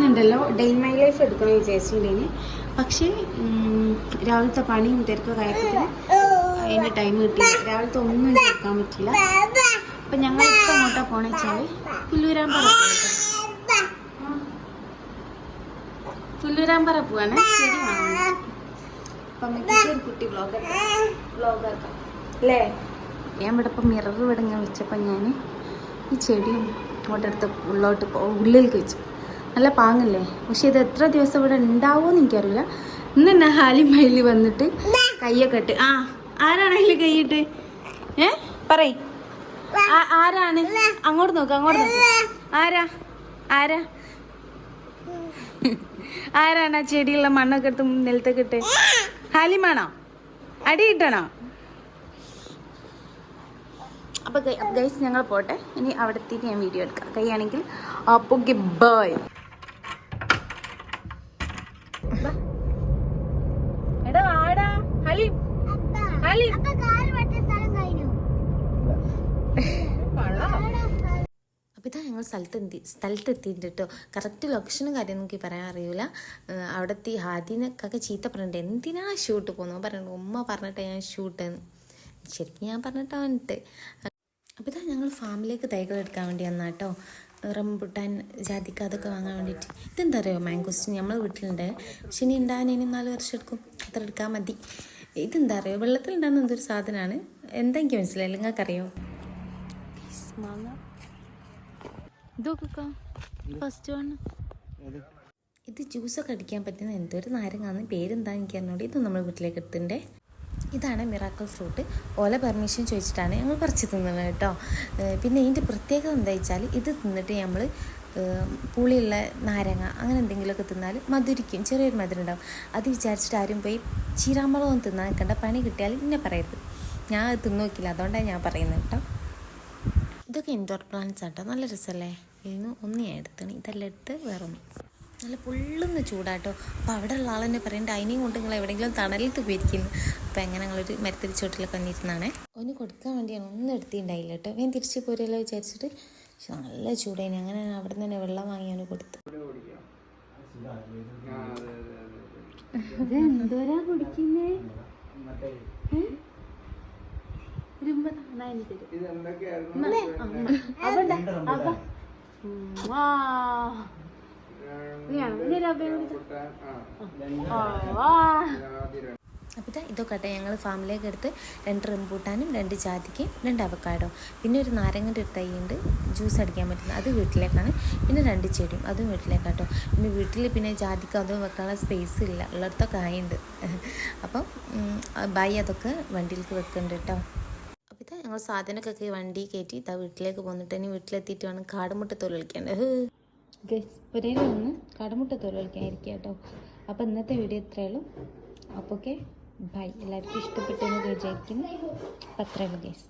ഉണ്ടല്ലോ day in my life എടുക്കണമെന്ന് വിചാരിച്ചിട്ടുണ്ടെങ്കിൽ പക്ഷേ രാവിലത്തെ പണിയും തിരക്കൊക്കെ ആയപ്പോൾ അതിന് ടൈം കിട്ടില്ല. രാവിലത്തെ ഒന്നും എടുക്കാൻ പറ്റില്ല. അപ്പം ഞങ്ങൾ ഇപ്പം അങ്ങോട്ടാ പോണെന്ന് വെച്ചാൽ പുല്ലൂരാമ്പറ പോകട്ടെ. പുല്ലൂരാമ്പറ പോവാണ്, ചെടി വാങ്ങാൻ. അപ്പം അമ്മയ്ക്ക് ഒരു കുട്ടി വ്ളോഗാക്കാം അല്ലേ? ഞാൻ ഇവിടെ ഇപ്പം മിറർ ഇവിടെ ഇങ്ങനെ വെച്ചപ്പോൾ ഞാൻ ഈ ചെടിയും അങ്ങോട്ട് എടുത്ത് ഉള്ളിലേക്ക് വെച്ചു. നല്ല പാങ്ങല്ലേ? പക്ഷെ ഇത് എത്ര ദിവസം ഇവിടെ ഉണ്ടാവുമെന്ന് എനിക്കറിയില്ല. ഇന്ന് തന്നെ ഹാലിമയിൽ വന്നിട്ട് കയ്യൊക്കെ ഇട്ട് ആരാണ് അതിൽ കൈയിട്ട്? പറയ്, ആരാണ്? അങ്ങോട്ട് നോക്ക്, അങ്ങോട്ട് നോക്ക്. ആരാ ആരാണ് ആ ചെടിയുള്ള മണ്ണൊക്കെ എടുത്ത് നിലത്തൊക്കെ ഇട്ട്? ഹാലിമാണോ? അടി കിട്ടണോ? അപ്പോൾ ഗൈസ് ഞങ്ങൾ പോട്ടെ. ഇനി അവിടെ എത്തിയിട്ട് ഞാൻ വീഡിയോ എടുക്കാം കൈയാണെങ്കിൽ. അപ്പോൾ ബൈ. എടാ ആടാ ഹലീം ഹലീം. അപ്പോൾ ഇതാ ഞങ്ങൾ സ്ഥലത്തെത്തിയിട്ട് കേട്ടോ. കറക്റ്റ് ലൊക്കേഷനും കാര്യം എനിക്ക് പറയാൻ അറിയില്ല. അവിടെ എത്തി ഹാദിനൊക്കെ ചീത്ത പറഞ്ഞിട്ട് എന്തിനാ ഷൂട്ട് പോകുന്നു പറഞ്ഞിട്ട് ഉമ്മ പറഞ്ഞിട്ട് ഞാൻ ഷൂട്ടെന്ന്. ശരിക്കും ഞാൻ പറഞ്ഞിട്ട് വന്നിട്ട്. അപ്പോൾ ഇതാ ഞങ്ങൾ ഫാമിലേക്ക് തൈകൾ എടുക്കാൻ വേണ്ടി വന്നാൽ കേട്ടോ. റംബുട്ടാൻ, ജാതിക്ക അതൊക്കെ വാങ്ങാൻ വേണ്ടിയിട്ട്. ഇതെന്താ അറിയോ, മാംഗോസ്റ്റിൻ നമ്മളെ വീട്ടിലുണ്ട്. പക്ഷെ ഇനി ഉണ്ടാകാൻ ഇനി 4 വർഷം എടുക്കും. അത്ര എടുക്കാൻ മതി. ഇതെന്താ അറിയോ, വെള്ളത്തിലുണ്ടാകുന്ന എന്തൊരു സാധനമാണ്. എന്താ എനിക്ക് മനസ്സിലായില്ല, നിങ്ങൾക്കറിയോ? മാങ്ങ ഇതൊക്കെ ഫസ്റ്റ് വൺ. ഇത് ജ്യൂസൊക്കെ അടിക്കാൻ പറ്റുന്ന എന്തൊരു നാരങ്ങാന്ന് പേരെന്താ എനിക്ക് അറിഞ്ഞോണ്ട്. ഇത് നമ്മൾ വീട്ടിലേക്ക് എടുത്തിട്ടുണ്ടേ. ഇതാണ് മിറാക്കിൾ ഫ്രൂട്ട്. ഓല പെർമിഷൻ ചോദിച്ചിട്ടാണ് ഞങ്ങൾ പറിച്ച് തിന്നുന്നത് കേട്ടോ. പിന്നെ ഇതിൻ്റെ പ്രത്യേകത എന്താ വെച്ചാൽ ഇത് തിന്നിട്ട് നമ്മൾ പുളിയുള്ള നാരങ്ങ അങ്ങനെ എന്തെങ്കിലുമൊക്കെ തിന്നാൽ മധുരിക്കും, ചെറിയൊരു മധുരം ഉണ്ടാവും. അത് വിചാരിച്ചിട്ട് ആരും പോയി ചീരാമ്പളമൊന്നും തിന്നാൻ നിൽക്കണ്ട. പണി കിട്ടിയാൽ പിന്നെ പറയരുത്. ഞാൻ അത് തിന്നു നോക്കില്ല, അതുകൊണ്ടാണ് ഞാൻ പറയുന്നത് കേട്ടോ. ഇതൊക്കെ ഇൻഡോർ പ്ലാന്റ്സ് ആട്ടോ, നല്ല രസമല്ലേ? ഇതിന് ഒന്ന് ഞാൻ എടുത്താണ്, ഇതെല്ലാം എടുത്ത് വേറൊന്നും. നല്ല പൊള്ളുന്ന ചൂടാട്ടോ. അപ്പോൾ അവിടെ ഉള്ള ആളെന്നെ പറയേണ്ട അതിനെയും കൊണ്ട് നിങ്ങൾ എവിടെയെങ്കിലും തണലിട്ട് പോയിരിക്കുന്നു. അപ്പോൾ എങ്ങനെ ഞങ്ങളൊരു മരത്തിൽ ചോട്ടിലൊക്കെ വന്നിരുന്നാണേ. ഒന്ന് കൊടുക്കാൻ വേണ്ടിയാണ്, ഒന്നും എടുത്തിട്ടുണ്ടായില്ല കേട്ടോ. ഞാൻ തിരിച്ച് പോരല്ലോ വിചാരിച്ചിട്ട്. പക്ഷെ നല്ല ചൂടായിന്. അങ്ങനെ അവിടെ നിന്ന് തന്നെ വെള്ളം വാങ്ങി അവന് കൊടുത്തു. എന്തോരാ കുടിക്കുന്നേ? അപ്പോൾ ഇതൊക്കെ ഞങ്ങൾ ഫാമിലേക്ക് എടുത്ത് 2 റംബൂട്ടാനും 2 ജാതിക്കയും 2 അവക്കാഡോ പിന്നെ ഒരു നാരങ്ങൻ്റെ ഒരു തൈയുണ്ട് ജ്യൂസ് അടിക്കാൻ പറ്റുന്നത്, അത് വീട്ടിലേക്കാണ്. പിന്നെ 2 ചെടിയും അതും വീട്ടിലേക്കാട്ടോ. പിന്നെ വീട്ടിൽ പിന്നെ ജാതിക്ക അതും വെക്കാനുള്ള സ്പേസ് ഇല്ല, ഉള്ളിടത്തൊക്കെ ആയുണ്ട്. അപ്പം അതൊക്കെ വണ്ടിയിലേക്ക് വെക്കുന്നുണ്ട് കേട്ടോ. അപ്പോൾ ഞങ്ങൾ സാധനമൊക്കെ വണ്ടി കയറ്റി ഇതാ വീട്ടിലേക്ക് പോന്നിട്ട് ഇനി വീട്ടിലെത്തിയിട്ട് വേണം കാടുമുട്ട തോല് കളിക്കേണ്ടത്. പുരയിൽ വന്ന് കാടുമുട്ട തോല് കളിക്കാനിരിക്കുക കേട്ടോ. അപ്പോൾ ഇന്നത്തെ വീഡിയോ ഇത്രയുള്ളൂ. അപ്പോൾ ഓക്കെ ബൈ. എല്ലാവർക്കും ഇഷ്ടപ്പെട്ടെന്ന് വിചാരിക്കുന്നു. അപ്പോൾ അത്രയുള്ളൂ ഗൈസ്.